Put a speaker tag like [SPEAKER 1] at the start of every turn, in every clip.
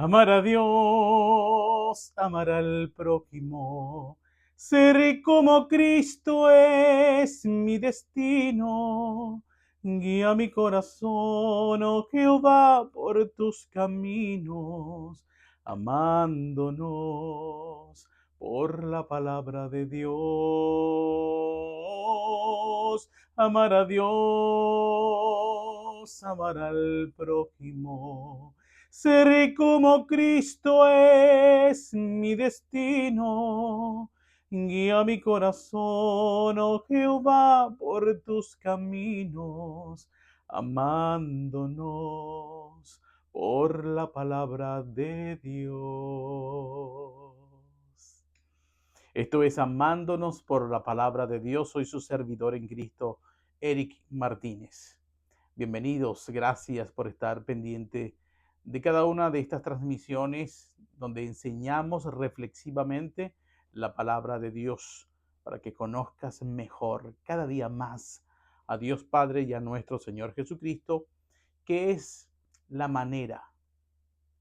[SPEAKER 1] Amar a Dios, amar al prójimo, ser como Cristo es mi destino. Guía mi corazón, oh Jehová, por tus caminos, amándonos por la palabra de Dios. Amar a Dios, amar al prójimo. Seré como Cristo es mi destino. Guía mi corazón, oh Jehová, por tus caminos, amándonos por la palabra de Dios. Esto es Amándonos por la palabra de Dios. Soy su servidor en Cristo, Eric Martínez. Bienvenidos, gracias por estar pendiente de cada una de estas transmisiones donde enseñamos reflexivamente la palabra de Dios para que conozcas mejor cada día más a Dios Padre y a nuestro Señor Jesucristo, que es la manera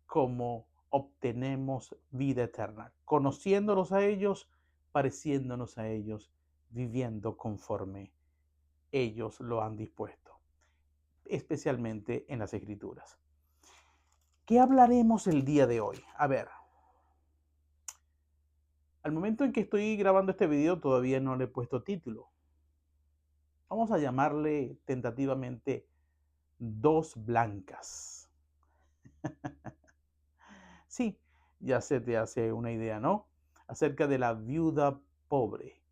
[SPEAKER 1] como obtenemos vida eterna, conociéndolos a ellos, pareciéndonos a ellos, viviendo conforme ellos lo han dispuesto, especialmente en las Escrituras. ¿Qué hablaremos el día de hoy? A ver, al momento en que estoy grabando este video todavía no le he puesto título. Vamos a llamarle tentativamente Dos Blancas. Sí, ya se te hace una idea, ¿no? Acerca de la viuda pobre.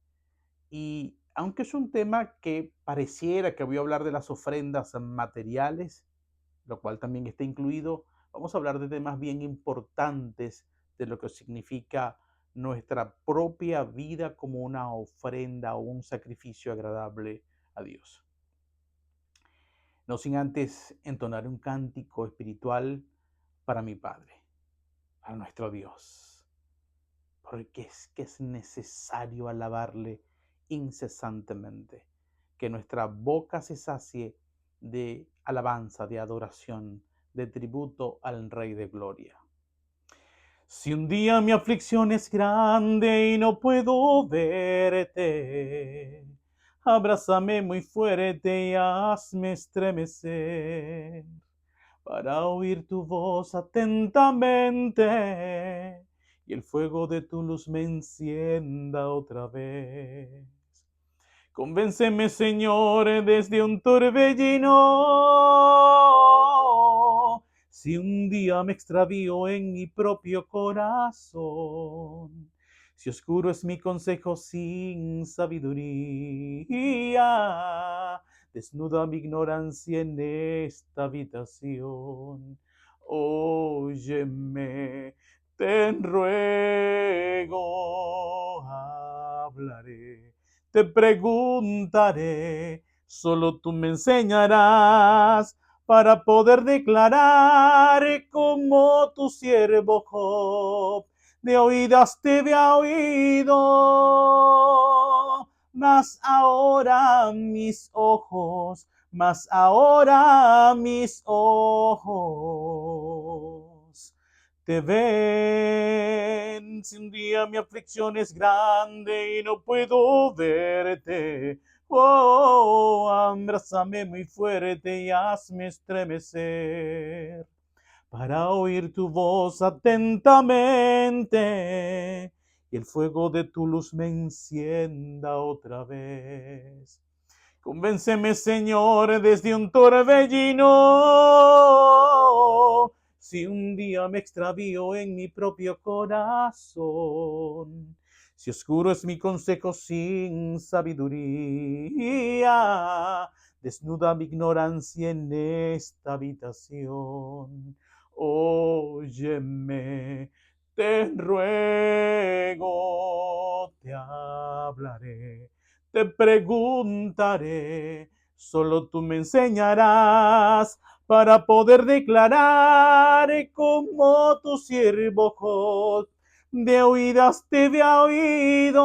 [SPEAKER 1] Y aunque es un tema que pareciera que voy a hablar de las ofrendas materiales, lo cual también está incluido, vamos a hablar de temas bien importantes de lo que significa nuestra propia vida como una ofrenda o un sacrificio agradable a Dios. No sin antes entonar un cántico espiritual para mi Padre, para nuestro Dios, porque es que es necesario alabarle incesantemente, que nuestra boca se sacie de alabanza, de adoración, de tributo al Rey de Gloria. Si un día mi aflicción es grande y no puedo verte, abrázame muy fuerte y hazme estremecer para oír tu voz atentamente y el fuego de tu luz me encienda otra vez. Convénceme, Señor, desde un torbellino. Si un día me extravío en mi propio corazón, si oscuro es mi consejo sin sabiduría, desnuda mi ignorancia en esta habitación. Óyeme, te ruego, hablaré, te preguntaré, solo tú me enseñarás para poder declarar como tu siervo Job de oídas te había oído, mas ahora mis ojos te ven. Si un día mi aflicción es grande y no puedo verte, oh, abrázame muy fuerte y hazme estremecer para oír tu voz atentamente y el fuego de tu luz me encienda otra vez. Convénceme, Señor, desde un torbellino. Si un día me extravío en mi propio corazón, si oscuro es mi consejo sin sabiduría, desnuda mi ignorancia en esta habitación. Óyeme, te ruego, te hablaré, te preguntaré, solo tú me enseñarás para poder declarar como tu siervo Job de oídas te había oído,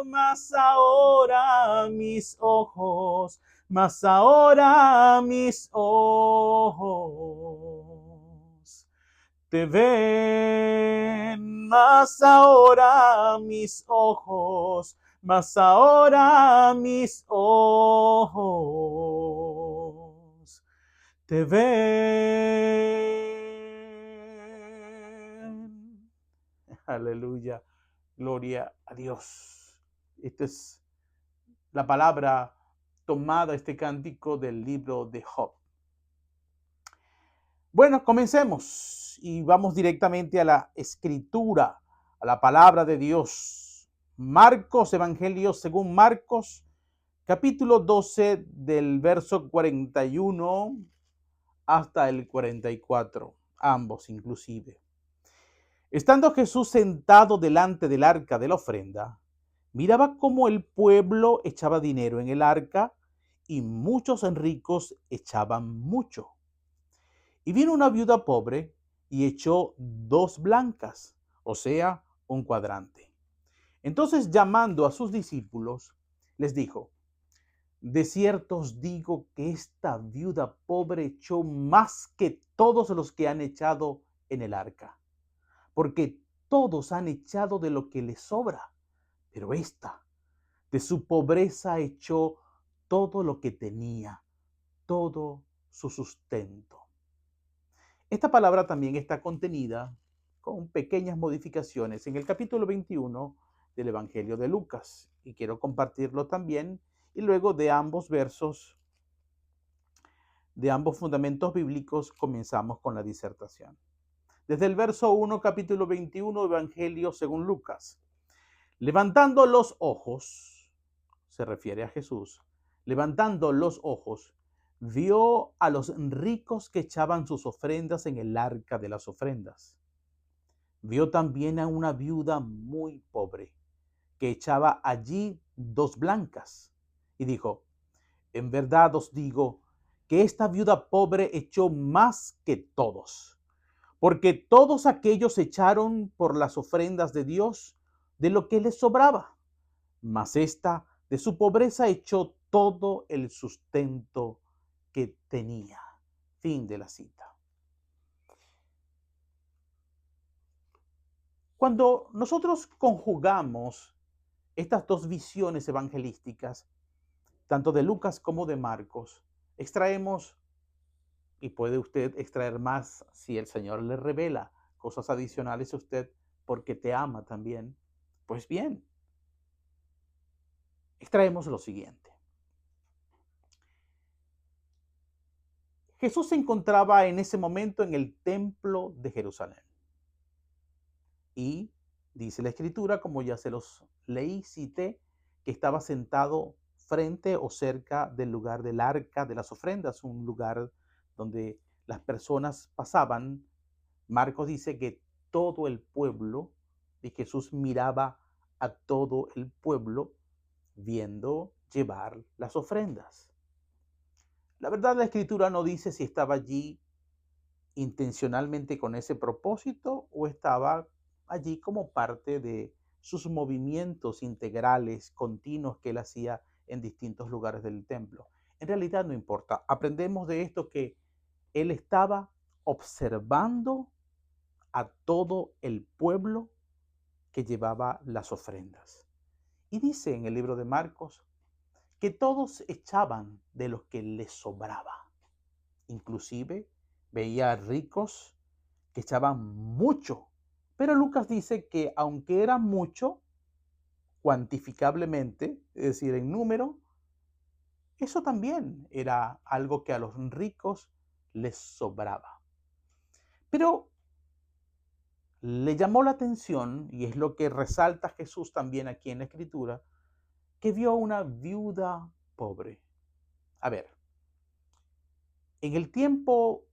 [SPEAKER 1] mas ahora mis ojos te ven, mas ahora mis ojos, mas ahora mis ojos te ven. Aleluya, gloria a Dios. Esta es la palabra tomada, este cántico del libro de Job. Bueno, comencemos y vamos directamente a la escritura, a la palabra de Dios. Marcos, Evangelio según Marcos, capítulo 12, del verso 41 hasta el 44, ambos inclusive. Estando Jesús sentado delante del arca de la ofrenda, miraba cómo el pueblo echaba dinero en el arca y muchos ricos echaban mucho. Y vino una viuda pobre y echó 2 blancas, o sea, un cuadrante. Entonces, llamando a sus discípulos, les dijo: de cierto os digo que esta viuda pobre echó más que todos los que han echado en el arca, porque todos han echado de lo que les sobra, pero esta de su pobreza echó todo lo que tenía, todo su sustento. Esta palabra también está contenida con pequeñas modificaciones en el capítulo 21 del Evangelio de Lucas, y quiero compartirlo también, y luego de ambos versos, de ambos fundamentos bíblicos, comenzamos con la disertación. Desde el verso 1, capítulo 21, Evangelio según Lucas. Levantando los ojos, se refiere a Jesús, levantando los ojos, vio a los ricos que echaban sus ofrendas en el arca de las ofrendas. Vio también a una viuda muy pobre que echaba allí 2 blancas. Y dijo: en verdad os digo que esta viuda pobre echó más que todos, porque todos aquellos echaron por las ofrendas de Dios de lo que les sobraba, mas esta de su pobreza echó todo el sustento que tenía. Fin de la cita. Cuando nosotros conjugamos estas dos visiones evangelísticas, tanto de Lucas como de Marcos, extraemos, y puede usted extraer más si el Señor le revela cosas adicionales a usted porque te ama también. Pues bien, extraemos lo siguiente. Jesús se encontraba en ese momento en el templo de Jerusalén. Y dice la escritura, como ya se los leí, cité, que estaba sentado frente o cerca del lugar del arca de las ofrendas, un lugar donde las personas pasaban. Marcos dice que todo el pueblo, y Jesús miraba a todo el pueblo viendo llevar las ofrendas. La verdad, la escritura no dice si estaba allí intencionalmente con ese propósito o estaba allí como parte de sus movimientos integrales, continuos que él hacía en distintos lugares del templo. En realidad no importa. Aprendemos de esto que él estaba observando a todo el pueblo que llevaba las ofrendas. Y dice en el libro de Marcos que todos echaban de lo que les sobraba. Inclusive veía ricos que echaban mucho. Pero Lucas dice que aunque era mucho, cuantificablemente, es decir, en número, eso también era algo que a los ricos les sobraba. Pero le llamó la atención, y es lo que resalta Jesús también aquí en la Escritura, que vio a una viuda pobre. A ver, en el tiempo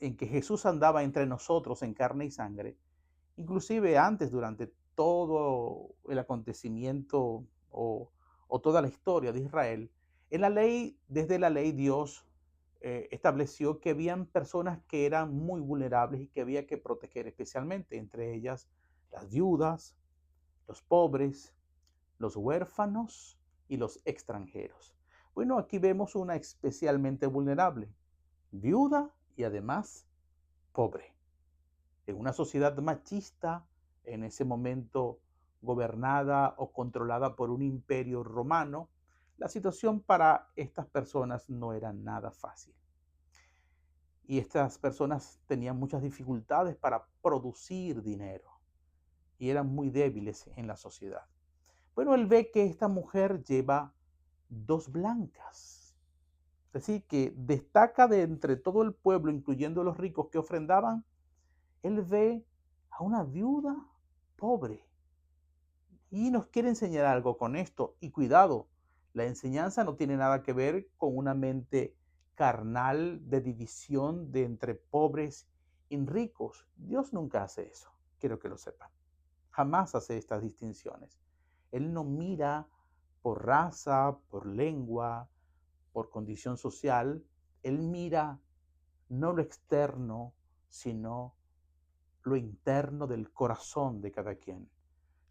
[SPEAKER 1] en que Jesús andaba entre nosotros en carne y sangre, inclusive antes, durante todo el acontecimiento o toda la historia de Israel, en la ley, desde la ley Dios estableció que habían personas que eran muy vulnerables y que había que proteger especialmente, entre ellas las viudas, los pobres, los huérfanos y los extranjeros. Bueno, aquí vemos una especialmente vulnerable, viuda y además pobre. En una sociedad machista, en ese momento gobernada o controlada por un imperio romano, la situación para estas personas no era nada fácil. Y estas personas tenían muchas dificultades para producir dinero y eran muy débiles en la sociedad. Bueno, él ve que esta mujer lleva dos blancas. Es decir, que destaca de entre todo el pueblo, incluyendo los ricos que ofrendaban, él ve a una viuda pobre y nos quiere enseñar algo con esto. Y cuidado, la enseñanza no tiene nada que ver con una mente carnal de división de entre pobres y ricos. Dios nunca hace eso, quiero que lo sepan. Jamás hace estas distinciones. Él no mira por raza, por lengua, por condición social. Él mira no lo externo, sino lo interno del corazón de cada quien.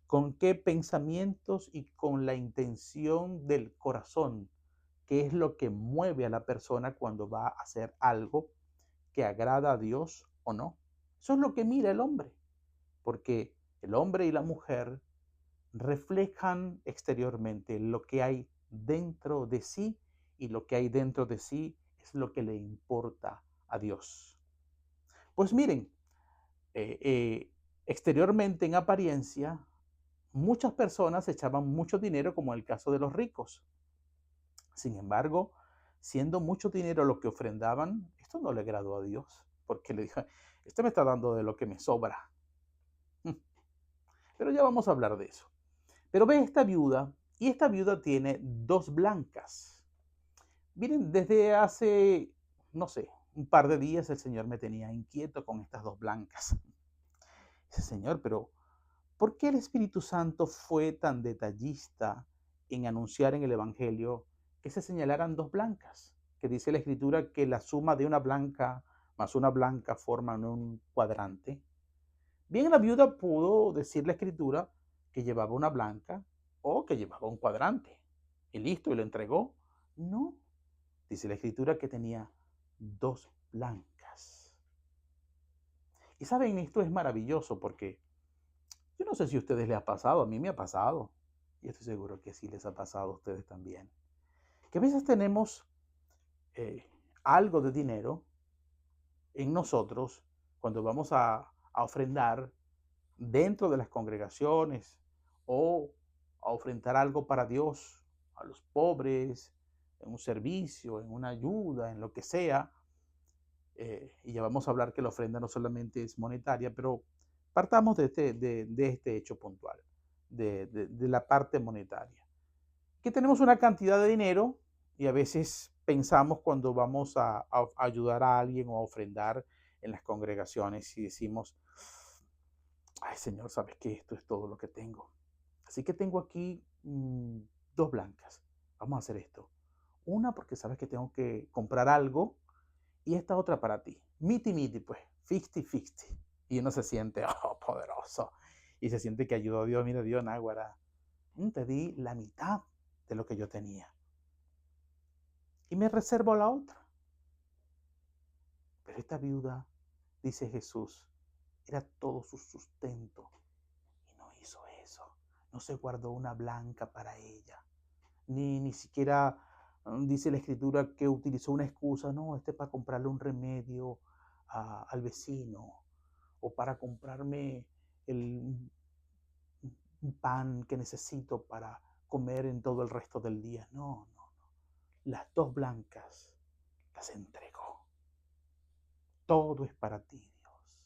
[SPEAKER 1] Con qué pensamientos y con la intención del corazón, qué es lo que mueve a la persona cuando va a hacer algo que agrada a Dios o no. Eso es lo que mira el hombre, porque el hombre y la mujer reflejan exteriormente lo que hay dentro de sí y lo que hay dentro de sí es lo que le importa a Dios. Pues miren, eh, eh, exteriormente en apariencia, muchas personas echaban mucho dinero como en el caso de los ricos. Sin embargo, siendo mucho dinero lo que ofrendaban, esto no le agradó a Dios, porque le dijo, este me está dando de lo que me sobra. Pero ya vamos a hablar de eso. Pero ve esta viuda, y esta viuda tiene dos blancas. Miren, desde hace, no sé, un par de días el Señor me tenía inquieto con estas dos blancas. Dice, Señor, pero ¿por qué el Espíritu Santo fue tan detallista en anunciar en el Evangelio que se señalaran dos blancas? Que dice la Escritura que la suma de una blanca más una blanca forman un cuadrante. Bien, la viuda pudo decir la Escritura que llevaba una blanca o que llevaba un cuadrante. Y listo, y lo entregó. No, dice la Escritura que tenía dos blancas. Y saben, esto es maravilloso porque yo no sé si a ustedes les ha pasado, a mí me ha pasado. Y estoy seguro que sí les ha pasado a ustedes también. Que a veces tenemos eh, algo de dinero en nosotros cuando vamos a ofrendar dentro de las congregaciones o a ofrendar algo para Dios, a los pobres, en un servicio, en una ayuda, en lo que sea. Y ya vamos a hablar que la ofrenda no solamente es monetaria, pero partamos de este hecho puntual, de la parte monetaria. Que tenemos una cantidad de dinero y a veces pensamos cuando vamos a ayudar a alguien o a ofrendar en las congregaciones y decimos, ay Señor, sabes que esto es todo lo que tengo. Así que tengo aquí dos blancas. Vamos a hacer esto. Una porque sabes que tengo que comprar algo y esta otra para ti. Miti miti, pues, 50-50. Y uno se siente, oh, poderoso. Y se siente que ayudó a Dios. Mira, Dios, náguara. Te di la mitad de lo que yo tenía. Y me reservo la otra. Pero esta viuda, dice Jesús, era todo su sustento. Y no hizo eso. No se guardó una blanca para ella. Ni siquiera dice la escritura que utilizó una excusa. No, este es para comprarle un remedio al vecino. O para comprarme el un pan que necesito para comer en todo el resto del día. No, no, no. Las dos blancas las entregó. Todo es para ti, Dios.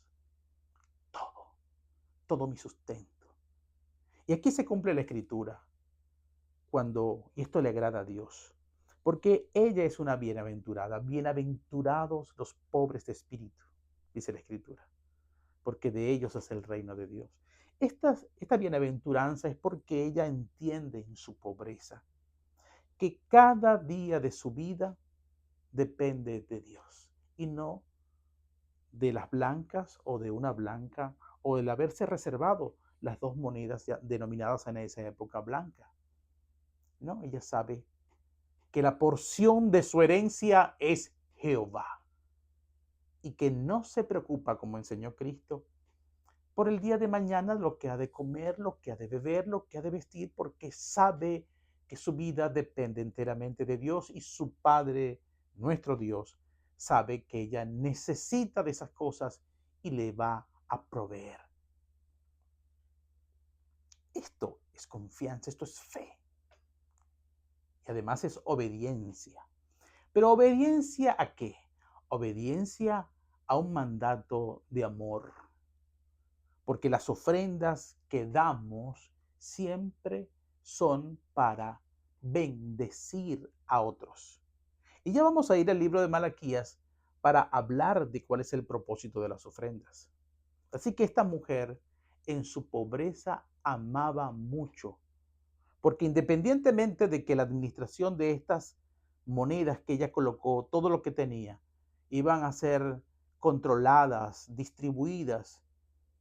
[SPEAKER 1] Todo. Todo mi sustento. Y aquí se cumple la escritura cuando esto le agrada a Dios. Porque ella es una bienaventurada. Bienaventurados los pobres de espíritu, dice la escritura. Porque de ellos es el reino de Dios. Esta bienaventuranza es porque ella entiende en su pobreza que cada día de su vida depende de Dios y no de las blancas o de una blanca o el haberse reservado las dos monedas ya denominadas en esa época blanca. No, ella sabe que la porción de su herencia es Jehová y que no se preocupa, como enseñó Cristo, por el día de mañana, lo que ha de comer, lo que ha de beber, lo que ha de vestir, porque sabe que su vida depende enteramente de Dios y su Padre, nuestro Dios, sabe que ella necesita de esas cosas y le va a proveer. Esto es confianza, esto es fe y además es obediencia. ¿Pero obediencia a qué? Obediencia a un mandato de amor, porque las ofrendas que damos siempre son para bendecir a otros. Y ya vamos a ir al libro de Malaquías para hablar de cuál es el propósito de las ofrendas. Así que esta mujer en su pobreza amaba mucho, porque independientemente de que la administración de estas monedas que ella colocó, todo lo que tenía, iban a ser controladas, distribuidas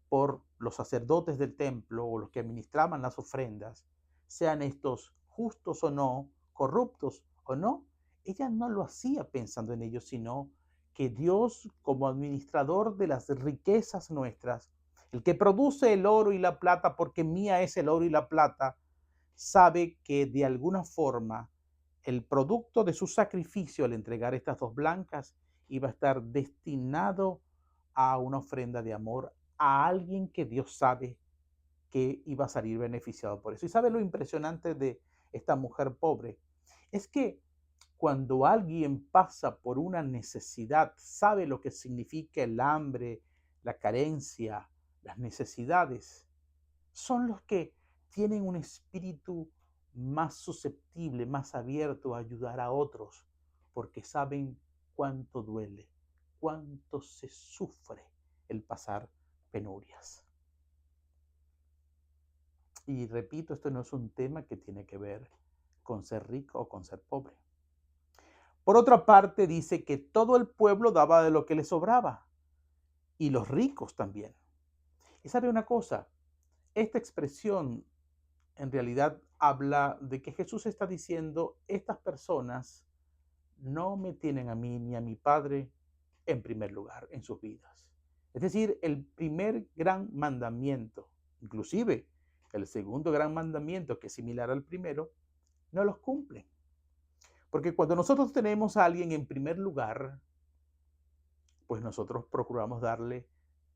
[SPEAKER 1] por los sacerdotes del templo o los que administraban las ofrendas, sean estos justos o no, corruptos o no, ella no lo hacía pensando en ellos, sino que Dios, como administrador de las riquezas nuestras, el que produce el oro y la plata, porque mía es el oro y la plata, sabe que de alguna forma el producto de su sacrificio al entregar estas dos blancas iba a estar destinado a una ofrenda de amor a alguien que Dios sabe que iba a salir beneficiado por eso. ¿Y sabe lo impresionante de esta mujer pobre? Es que cuando alguien pasa por una necesidad, sabe lo que significa el hambre, la carencia, las necesidades, son los que tienen un espíritu más susceptible, más abierto a ayudar a otros, porque saben cuánto duele, cuánto se sufre el pasar penurias. Y repito, esto no es un tema que tiene que ver con ser rico o con ser pobre. Por otra parte, dice que todo el pueblo daba de lo que le sobraba, y los ricos también. Y sabe una cosa, esta expresión en realidad habla de que Jesús está diciendo, estas personas no me tienen a mí ni a mi Padre en primer lugar en sus vidas. Es decir, el primer gran mandamiento, inclusive el segundo gran mandamiento, que es similar al primero, no los cumplen. Porque cuando nosotros tenemos a alguien en primer lugar, pues nosotros procuramos darle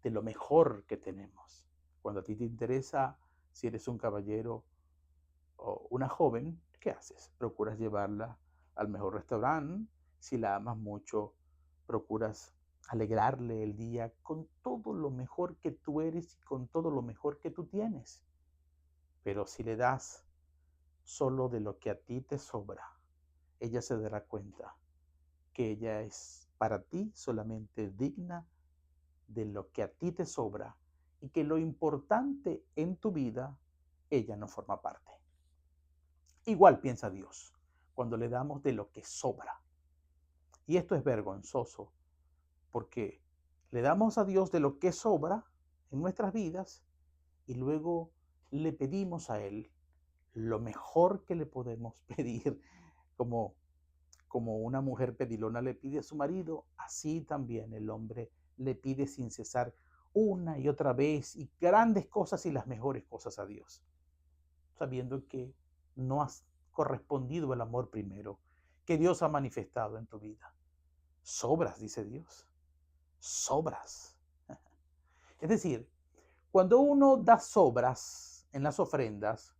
[SPEAKER 1] de lo mejor que tenemos. Cuando a ti te interesa, si eres un caballero o una joven, ¿qué haces? Procuras llevarla al mejor restaurante. Si la amas mucho, procuras alegrarle el día con todo lo mejor que tú eres y con todo lo mejor que tú tienes. Pero si le das solo de lo que a ti te sobra, ella se dará cuenta que ella es para ti solamente digna de lo que a ti te sobra y que lo importante en tu vida, ella no forma parte. Igual piensa Dios cuando le damos de lo que sobra. Y esto es vergonzoso porque le damos a Dios de lo que sobra en nuestras vidas y luego le pedimos a Él lo mejor que le podemos pedir, como, como una mujer pedilona le pide a su marido, así también el hombre le pide sin cesar una y otra vez y grandes cosas y las mejores cosas a Dios, sabiendo que no has correspondido el amor primero que Dios ha manifestado en tu vida. Sobras, dice Dios, sobras. Es decir, cuando uno da sobras en las ofrendas,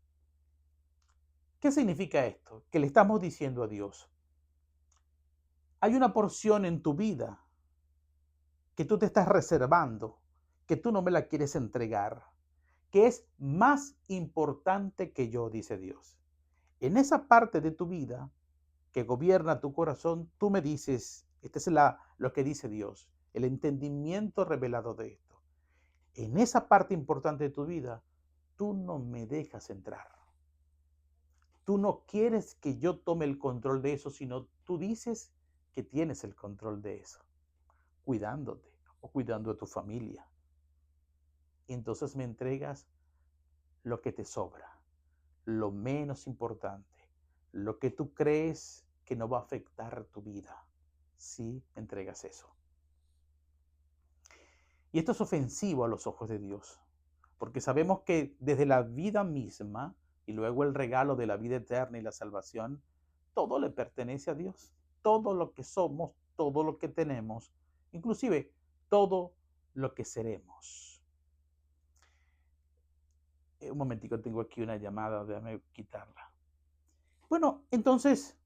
[SPEAKER 1] ¿qué significa esto? Que le estamos diciendo a Dios, hay una porción en tu vida que tú te estás reservando, que tú no me la quieres entregar, que es más importante que yo, dice Dios. En esa parte de tu vida que gobierna tu corazón, tú me dices, este es lo que dice Dios, el entendimiento revelado de esto. En esa parte importante de tu vida, tú no me dejas entrar. Tú no quieres que yo tome el control de eso, sino tú dices que tienes el control de eso, cuidándote o cuidando de tu familia. Y entonces me entregas lo que te sobra, lo menos importante, lo que tú crees que no va a afectar tu vida. Sí, me entregas eso. Y esto es ofensivo a los ojos de Dios, porque sabemos que desde la vida misma y luego el regalo de la vida eterna y la salvación, todo le pertenece a Dios. Todo lo que somos, todo lo que tenemos, inclusive todo lo que seremos. Un momentico, tengo aquí una llamada, déjame quitarla. Bueno, entonces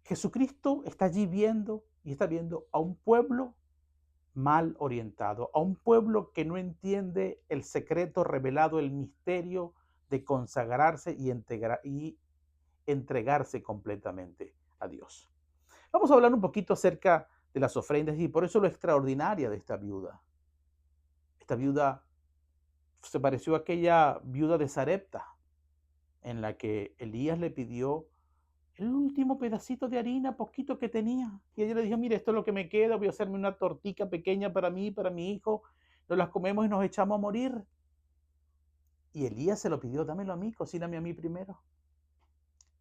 [SPEAKER 1] Jesucristo está allí viendo y está viendo a un pueblo mal orientado, a un pueblo que no entiende el secreto revelado, el misterio de consagrarse y entregarse completamente a Dios. Vamos a hablar un poquito acerca de las ofrendas y por eso lo extraordinaria de esta viuda. Esta viuda se pareció a aquella viuda de Sarepta, en la que Elías le pidió el último pedacito de harina, poquito que tenía. Y ella le dijo, mire, esto es lo que me queda, voy a hacerme una tortica pequeña para mí, para mi hijo, nos las comemos y nos echamos a morir. Y Elías se lo pidió, dámelo a mí, cocíname a mí primero.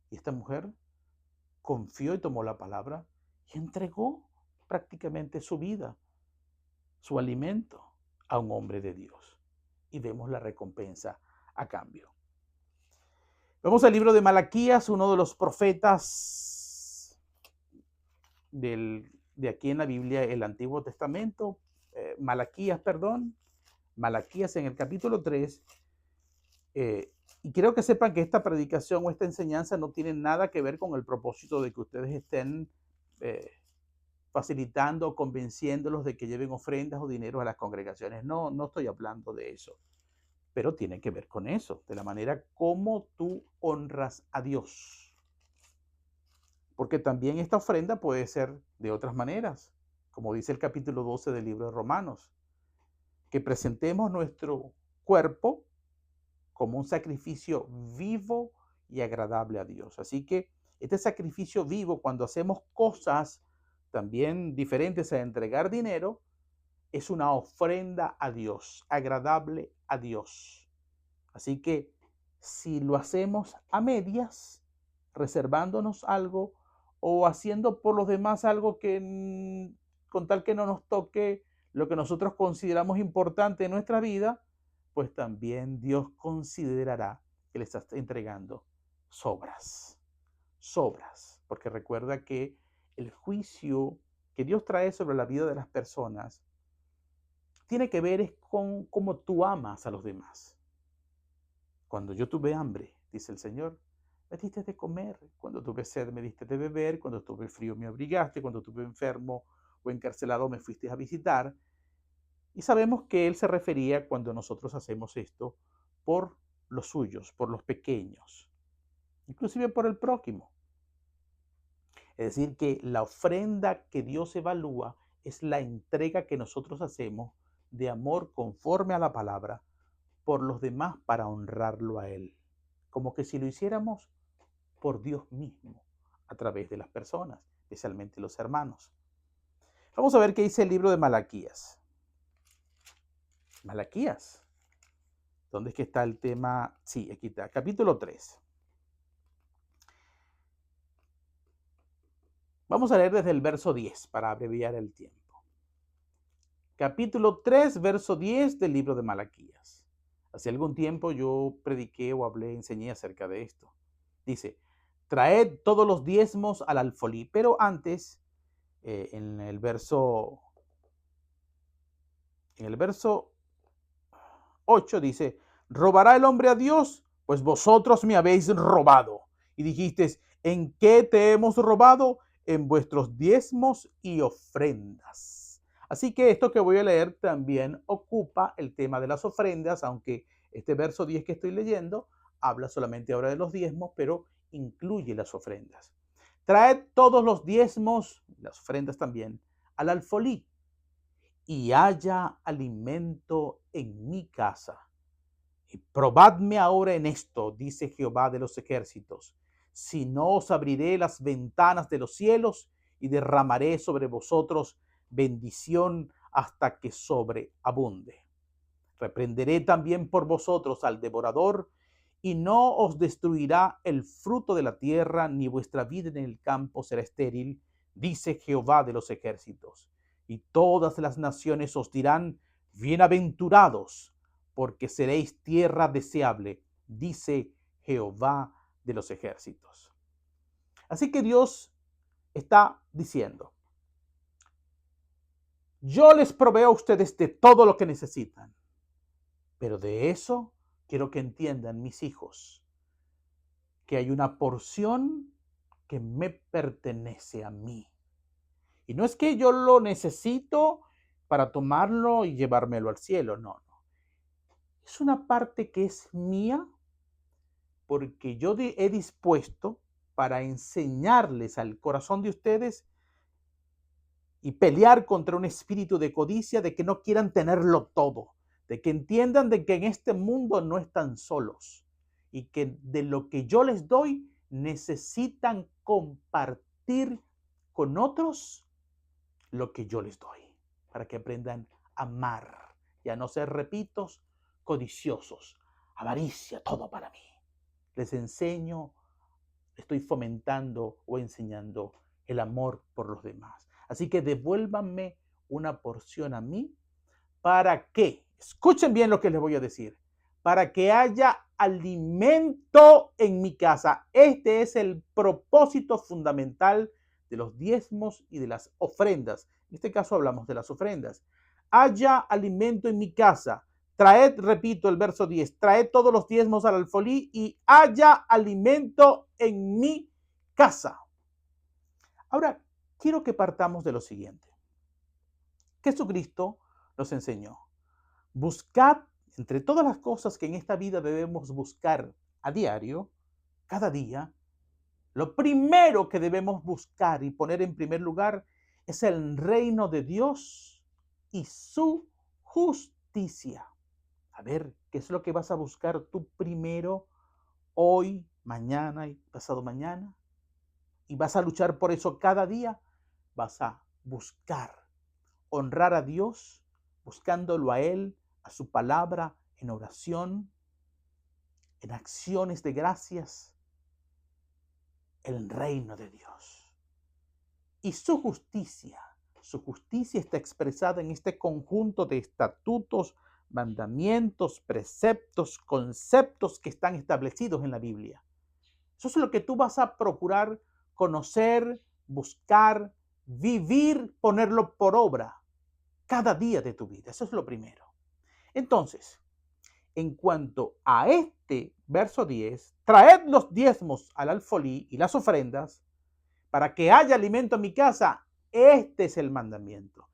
[SPEAKER 1] Y esta mujer confió y tomó la palabra y entregó prácticamente su vida, su alimento, a un hombre de Dios. Y vemos la recompensa a cambio. Vamos al libro de Malaquías, uno de los profetas de aquí en la Biblia, el Antiguo Testamento. Malaquías en el capítulo 3. Y quiero que sepan que esta predicación o esta enseñanza no tiene nada que ver con el propósito de que ustedes estén facilitando o convenciéndolos de que lleven ofrendas o dinero a las congregaciones. No, no estoy hablando de eso. Pero tiene que ver con eso, de la manera como tú honras a Dios. Porque también esta ofrenda puede ser de otras maneras, como dice el capítulo 12 del libro de Romanos, que presentemos nuestro cuerpo como un sacrificio vivo y agradable a Dios. Así que este sacrificio vivo, cuando hacemos cosas también diferentes a entregar dinero, es una ofrenda a Dios, agradable a Dios. Así que si lo hacemos a medias, reservándonos algo o haciendo por los demás algo que con tal que no nos toque lo que nosotros consideramos importante en nuestra vida, pues también Dios considerará que le estás entregando sobras. Porque recuerda que el juicio que Dios trae sobre la vida de las personas tiene que ver con cómo tú amas a los demás. Cuando yo tuve hambre, dice el Señor, me diste de comer. Cuando tuve sed, me diste de beber. Cuando tuve frío, me abrigaste. Cuando tuve enfermo o encarcelado, me fuiste a visitar. Y sabemos que Él se refería cuando nosotros hacemos esto por los suyos, por los pequeños, inclusive por el prójimo. Es decir, que la ofrenda que Dios evalúa es la entrega que nosotros hacemos de amor conforme a la palabra por los demás para honrarlo a Él. Como que si lo hiciéramos por Dios mismo, a través de las personas, especialmente los hermanos. Vamos a ver qué dice el libro de Malaquías. Malaquías. ¿Dónde es que está el tema? Sí, aquí está, capítulo 3. Vamos a leer desde el verso 10 para abreviar el tiempo. Capítulo 3, verso 10 del libro de Malaquías. Hace algún tiempo yo prediqué o hablé, enseñé acerca de esto. Dice, traed todos los diezmos al alfolí. Pero antes, en el verso 8 dice, ¿robará el hombre a Dios? Pues vosotros me habéis robado. Y dijisteis, ¿en qué te hemos robado? En vuestros diezmos y ofrendas. Así que esto que voy a leer también ocupa el tema de las ofrendas, aunque este verso 10 que estoy leyendo habla solamente ahora de los diezmos, pero incluye las ofrendas. Traed todos los diezmos, las ofrendas también, al alfolí, y haya alimento en mi casa. Y probadme ahora en esto, dice Jehová de los ejércitos, si no os abriré las ventanas de los cielos y derramaré sobre vosotros bendición hasta que sobreabunde. Reprenderé también por vosotros al devorador, y no os destruirá el fruto de la tierra, ni vuestra vida en el campo será estéril, dice Jehová de los ejércitos. y todas las naciones os dirán, bienaventurados, porque seréis tierra deseable, dice Jehová de los ejércitos. Así que Dios está diciendo, yo les proveo a ustedes de todo lo que necesitan, pero de eso quiero que entiendan mis hijos, que hay una porción que me pertenece a mí. Y no es que yo lo necesito para tomarlo y llevármelo al cielo, no. Es una parte que es mía porque yo he dispuesto para enseñarles al corazón de ustedes y pelear contra un espíritu de codicia, de que no quieran tenerlo todo, de que entiendan de que en este mundo no están solos y que de lo que yo les doy necesitan compartir con otros lo que yo les doy, para que aprendan a amar y a no ser, repito, codiciosos, avaricia, todo para mí. Les enseño, estoy fomentando o enseñando el amor por los demás. Así que devuélvanme una porción a mí para que, escuchen bien lo que les voy a decir, para que haya alimento en mi casa. Este es el propósito fundamental de los diezmos y de las ofrendas. En este caso hablamos de las ofrendas. Haya alimento en mi casa. Traed, repito el verso 10, traed todos los diezmos al alfolí y haya alimento en mi casa. Ahora, quiero que partamos de lo siguiente. Jesucristo nos enseñó, buscad entre todas las cosas que en esta vida debemos buscar a diario, cada día, lo primero que debemos buscar y poner en primer lugar es el reino de Dios y su justicia. A ver, ¿qué es lo que vas a buscar tú primero, hoy, mañana y pasado mañana? Y vas a luchar por eso cada día. Vas a buscar honrar a Dios, buscándolo a Él, a su palabra, en oración, en acciones de gracias, el reino de Dios. Y su justicia está expresada en este conjunto de estatutos, mandamientos, preceptos, conceptos que están establecidos en la Biblia. Eso es lo que tú vas a procurar conocer, buscar, vivir, ponerlo por obra cada día de tu vida. Eso es lo primero. Entonces, en cuanto a este verso 10, traed los diezmos al alfolí y las ofrendas para que haya alimento en mi casa. Este es el mandamiento.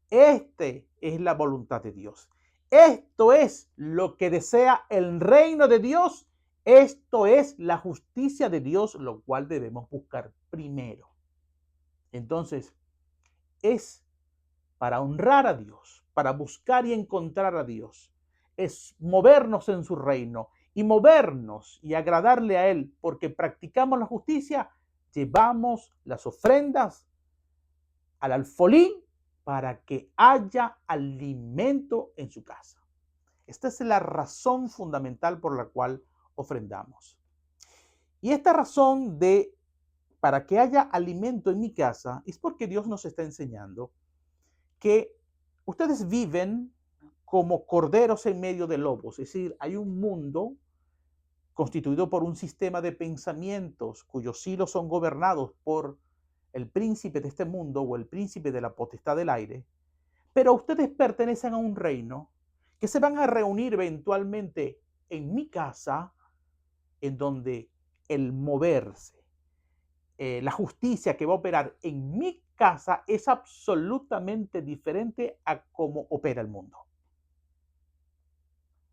[SPEAKER 1] Este es la voluntad de Dios. Esto es lo que desea el reino de Dios. Esto es la justicia de Dios, lo cual debemos buscar primero. Entonces, es para honrar a Dios, para buscar y encontrar a Dios. Es movernos en su reino y movernos y agradarle a Él, porque practicamos la justicia, llevamos las ofrendas al alfolí para que haya alimento en su casa. Esta es la razón fundamental por la cual ofrendamos. Y esta razón de para que haya alimento en mi casa es porque Dios nos está enseñando que ustedes viven como corderos en medio de lobos. Es decir, hay un mundo constituido por un sistema de pensamientos cuyos hilos son gobernados por el príncipe de este mundo o el príncipe de la potestad del aire, pero ustedes pertenecen a un reino que se van a reunir eventualmente en mi casa, en donde el moverse, la justicia que va a operar en mi casa es absolutamente diferente a cómo opera el mundo.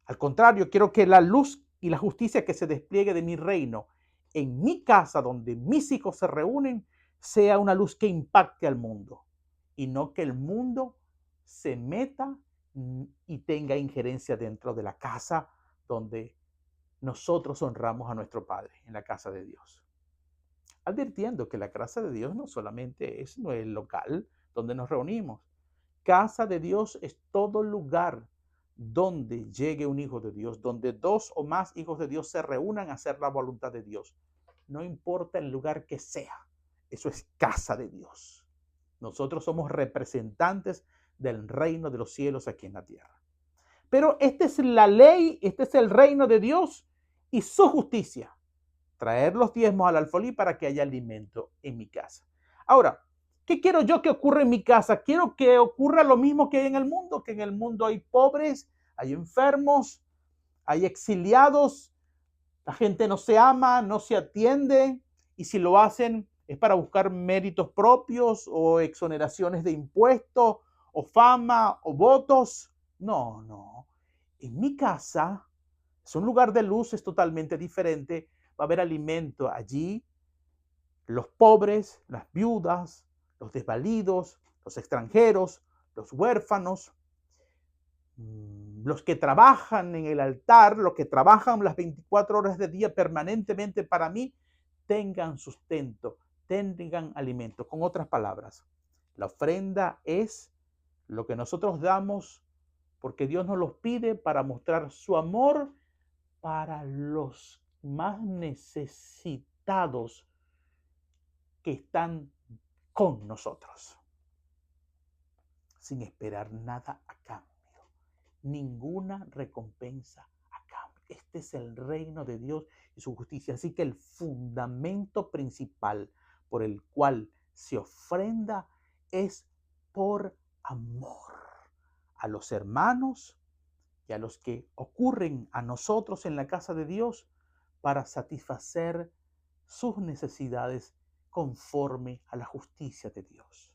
[SPEAKER 1] Al contrario, quiero que la luz y la justicia que se despliegue de mi reino en mi casa, donde mis hijos se reúnen, sea una luz que impacte al mundo y no que el mundo se meta y tenga injerencia dentro de la casa donde nosotros honramos a nuestro Padre, en la casa de Dios. Advirtiendo que la casa de Dios no solamente es el local donde nos reunimos. Casa de Dios es todo lugar donde llegue un hijo de Dios, donde dos o más hijos de Dios se reúnan a hacer la voluntad de Dios. No importa el lugar que sea, eso es casa de Dios. Nosotros somos representantes del reino de los cielos aquí en la tierra. Pero esta es la ley, este es el reino de Dios y su justicia. Traer los diezmos al alfolí para que haya alimento en mi casa. Ahora, ¿qué quiero yo que ocurra en mi casa? Quiero que ocurra lo mismo que hay en el mundo, que en el mundo hay pobres, hay enfermos, hay exiliados, la gente no se ama, no se atiende, y si lo hacen es para buscar méritos propios o exoneraciones de impuestos o fama o votos. No, no. En mi casa es un lugar de luz, es totalmente diferente. Va a haber alimento allí. Los pobres, las viudas, los desvalidos, los extranjeros, los huérfanos, los que trabajan en el altar, los que trabajan las 24 horas del día permanentemente para mí, tengan sustento, tengan alimento. Con otras palabras, la ofrenda es lo que nosotros damos porque Dios nos los pide para mostrar su amor para los más necesitados que están con nosotros, sin esperar nada a cambio, ninguna recompensa a cambio. Este es el reino de Dios y su justicia. Así que el fundamento principal por el cual se ofrenda es por amor a los hermanos y a los que ocurren a nosotros en la casa de Dios para satisfacer sus necesidades conforme a la justicia de Dios.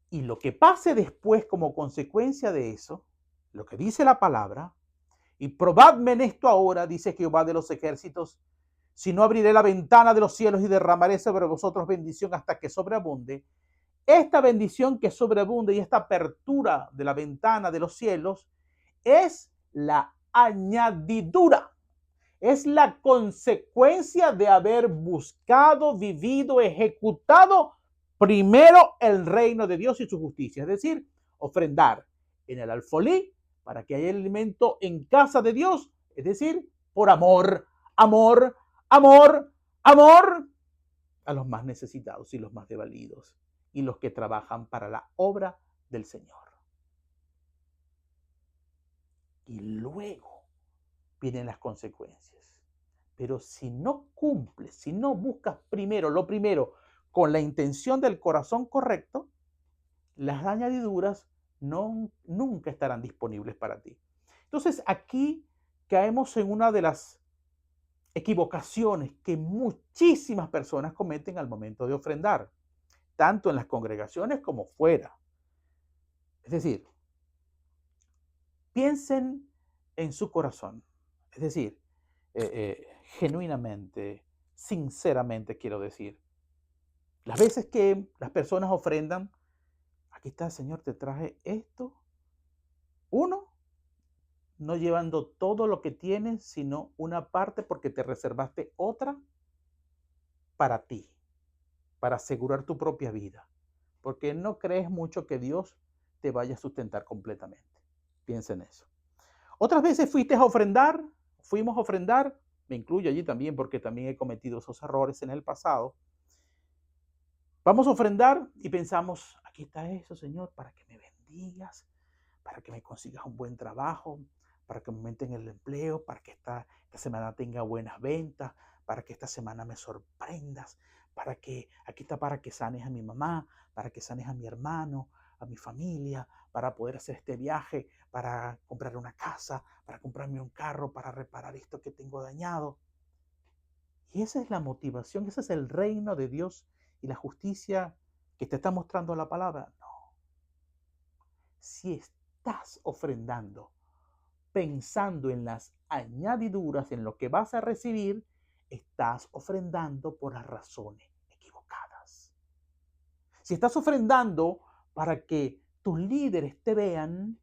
[SPEAKER 1] Y lo que pase después como consecuencia de eso, lo que dice la palabra, y probadme en esto ahora, dice Jehová de los ejércitos, si no abriré la ventana de los cielos y derramaré sobre vosotros bendición hasta que sobreabunde. Esta bendición que sobreabunde y esta apertura de la ventana de los cielos es la añadidura. Es la consecuencia de haber buscado, vivido, ejecutado primero el reino de Dios y su justicia. Es decir, ofrendar en el alfolí para que haya alimento en casa de Dios. Es decir, por amor, amor, amor, amor a los más necesitados y los más desvalidos y los que trabajan para la obra del Señor. Y luego vienen las consecuencias. Pero si no cumples, si no buscas primero, lo primero, con la intención del corazón correcto, las añadiduras nunca estarán disponibles para ti. Entonces aquí caemos en una de las equivocaciones que muchísimas personas cometen al momento de ofrendar, tanto en las congregaciones como fuera. Es decir, piensen en su corazón. Es decir, genuinamente, sinceramente quiero decir, las veces que las personas ofrendan, aquí está, Señor, te traje esto. Uno, no llevando todo lo que tienes, sino una parte porque te reservaste otra para ti, para asegurar tu propia vida. Porque no crees mucho que Dios te vaya a sustentar completamente. Piensa en eso. Otras veces fuimos a ofrendar, me incluyo allí también porque también he cometido esos errores en el pasado. Vamos a ofrendar y pensamos, aquí está eso, Señor, para que me bendigas, para que me consigas un buen trabajo, para que me aumenten el empleo, para que esta semana tenga buenas ventas, para que esta semana me sorprendas, aquí está para que sanes a mi mamá, para que sanes a mi hermano, a mi familia, para poder hacer este viaje, para comprar una casa, para comprarme un carro, para reparar esto que tengo dañado. Y esa es la motivación, ese es el reino de Dios y la justicia que te está mostrando la palabra. No. Si estás ofrendando pensando en las añadiduras, en lo que vas a recibir, estás ofrendando por las razones equivocadas. Si estás ofrendando para que tus líderes te vean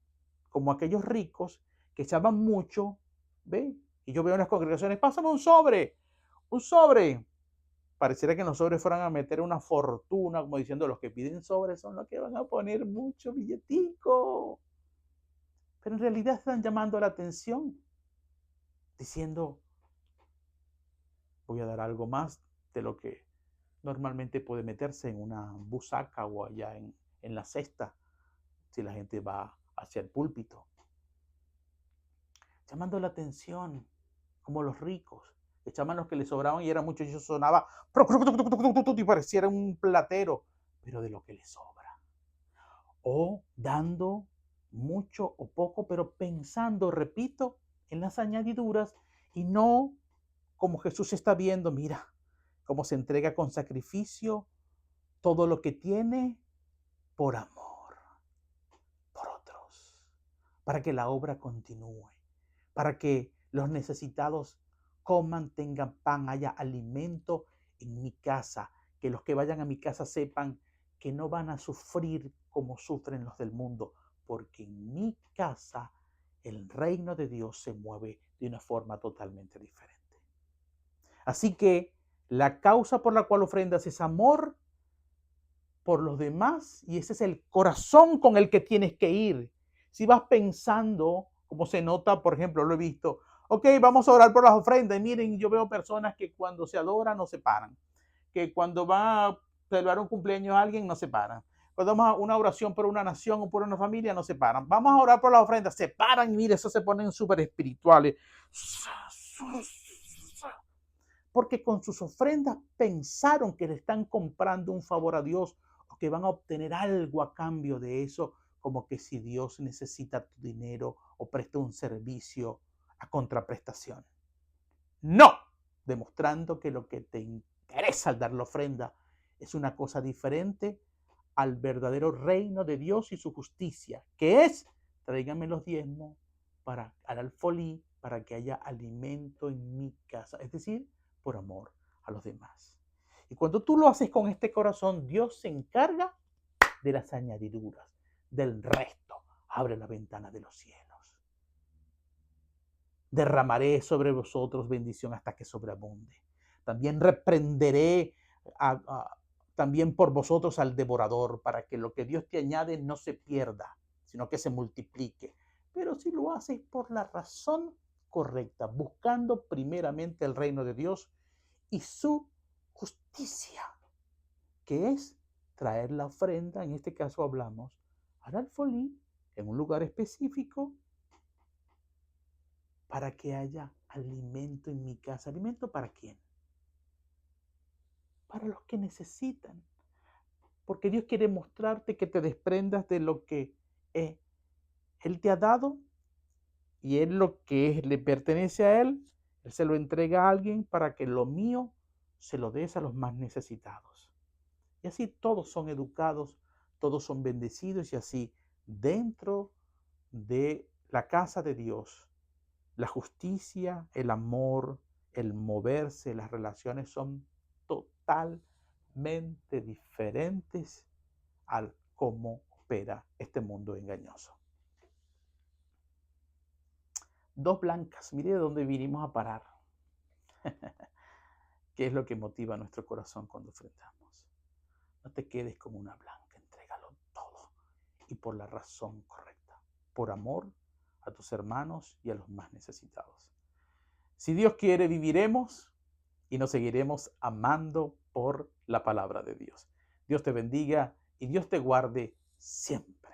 [SPEAKER 1] como aquellos ricos que echaban mucho, ¿ve? Y yo veo en las congregaciones, pásame un sobre. Pareciera que en los sobres fueran a meter una fortuna, como diciendo, los que piden sobres son los que van a poner mucho billetico. Pero en realidad están llamando la atención, diciendo, voy a dar algo más de lo que normalmente puede meterse en una busaca o allá en la cesta, si la gente va hacia el púlpito, llamando la atención, como los ricos, echaban los que les sobraban y era mucho, y eso sonaba y pareciera un platero, pero de lo que les sobra. O dando mucho o poco, pero pensando, repito, en las añadiduras y no como Jesús está viendo, mira, cómo se entrega con sacrificio todo lo que tiene por amor, por otros, para que la obra continúe, para que los necesitados coman, tengan pan, haya alimento en mi casa, que los que vayan a mi casa sepan que no van a sufrir como sufren los del mundo, porque en mi casa el reino de Dios se mueve de una forma totalmente diferente. Así que la causa por la cual ofrendas es amor por los demás y ese es el corazón con el que tienes que ir. Si vas pensando, como se nota, por ejemplo, lo he visto, ok, vamos a orar por las ofrendas y miren, yo veo personas que cuando se adoran no se paran, que cuando va a celebrar un cumpleaños a alguien no se paran, cuando vamos a una oración por una nación o por una familia no se paran, vamos a orar por las ofrendas, se paran y mire, eso se ponen súper espirituales. Porque con sus ofrendas pensaron que le están comprando un favor a Dios o que van a obtener algo a cambio de eso, como que si Dios necesita tu dinero o presta un servicio a contraprestación. No, demostrando que lo que te interesa al dar la ofrenda es una cosa diferente al verdadero reino de Dios y su justicia, que es, tráigame los diezmos para al alfolí, para que haya alimento en mi casa, es decir, por amor a los demás. Y cuando tú lo haces con este corazón, Dios se encarga de las añadiduras, del resto. Abre la ventana de los cielos. Derramaré sobre vosotros bendición hasta que sobreabunde. También reprenderé también por vosotros al devorador, para que lo que Dios te añade no se pierda, sino que se multiplique. Pero si lo haces por la razón correcta, buscando primeramente el reino de Dios y su justicia, que es traer la ofrenda, en este caso hablamos, al alfolí, en un lugar específico, para que haya alimento en mi casa. ¿Alimento para quién? Para los que necesitan. Porque Dios quiere mostrarte que te desprendas de lo que Él te ha dado y Él lo que le pertenece a Él se lo entrega a alguien para que lo mío se lo des a los más necesitados. Y así todos son educados, todos son bendecidos y así dentro de la casa de Dios, la justicia, el amor, el moverse, las relaciones son totalmente diferentes al cómo opera este mundo engañoso. Dos blancas, mire de dónde vinimos a parar. ¿Qué es lo que motiva nuestro corazón cuando ofrendamos? No te quedes como una blanca, entrégalo todo y por la razón correcta, por amor a tus hermanos y a los más necesitados. Si Dios quiere, viviremos y nos seguiremos amando por la palabra de Dios. Dios te bendiga y Dios te guarde siempre.